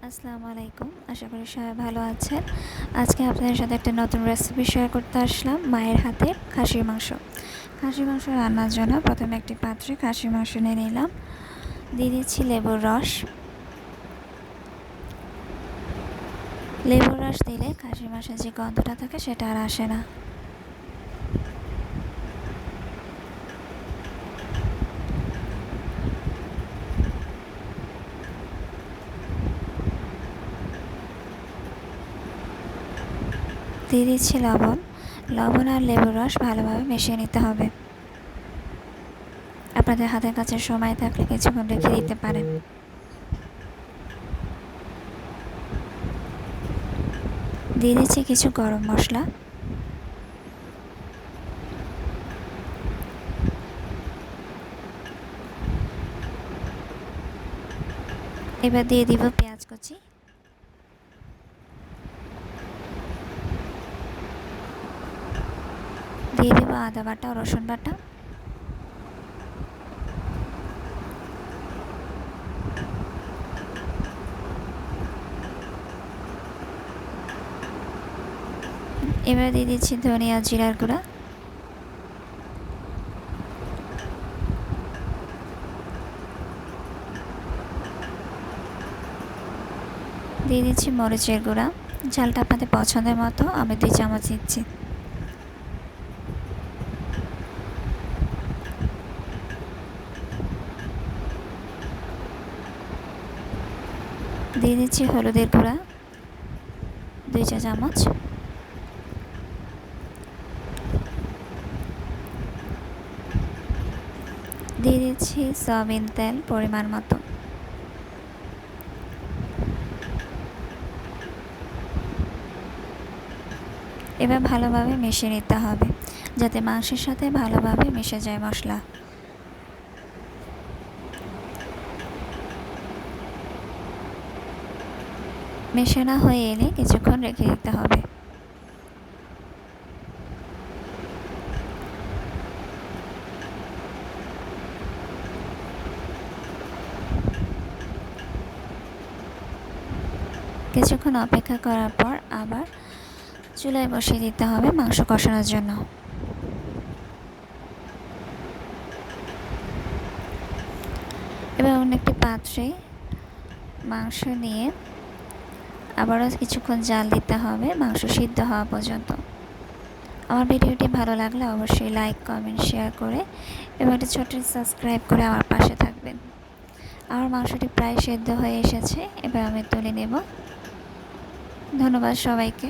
আসসালামু আলাইকুম। আশা করি সবাই ভালো আছেন। আজকে আপনাদের সাথে একটা নতুন রেসিপি শেয়ার করতে আসলাম, মায়ের হাতের খাসির মাংস। খাসির মাংস রান্নার জন্য প্রথমে একটি পাত্রে খাসির মাংস নিয়ে নিলাম। দিয়ে দিচ্ছি লেবুর রস। লেবুর রস দিলে খাসির মাংসের যে গন্ধটা থাকে সেটা আর আসে না। দিয়ে দিচ্ছি লবণ। লবণ আর লেবুর রস ভালোভাবে মিশিয়ে নিতে হবে। আপনাদের হাতের কাছে সময় থাকলে কিছুক্ষণ রেখে দিতে পারেন। দিয়ে দিচ্ছি কিছু গরম মশলা। এবার দিয়ে দিব পেঁয়াজ কুচি। দিয়ে দিব আদা বাটা ও রসুন বাটা। এবার দিয়ে দিচ্ছি ধনিয়া জিরার গুঁড়া। দিয়ে দিচ্ছি মরিচের গুঁড়া। ঝালটা আপনাদের পছন্দের মতো, আমি 2 চামচ দিচ্ছি। দিয়ে দিচ্ছি হলুদের গুঁড়া 2 চা চামচ। দিয়ে দিচ্ছি সয়াবিন তেল পরিমাণ মতো। এবার ভালোভাবে মিশিয়ে নিতে হবে, যাতে মাংসের সাথে ভালোভাবে মিশে যায় মশলা। মেশানো হয়ে এলে কিছুক্ষণ রেখে দিতে হবে। কিছুক্ষণ অপেক্ষা করার পর আবার চুলায় বসিয়ে দিতে হবে মাংস কষানোর জন্য। এবার অন্য একটি পাত্রে মাংস নিয়ে আবারও কিছুক্ষণ জাল দিতে হবে মাংস সিদ্ধ হওয়া পর্যন্ত। আমার ভিডিওটি ভালো লাগলে অবশ্যই লাইক, কমেন্ট, শেয়ার করে এবং একটি ছোট্ট সাবস্ক্রাইব করে আমার পাশে থাকবেন। আমার মাংসটি প্রায় সেদ্ধ হয়ে এসেছে, এবার আমি তুলে নেব। ধন্যবাদ সবাইকে।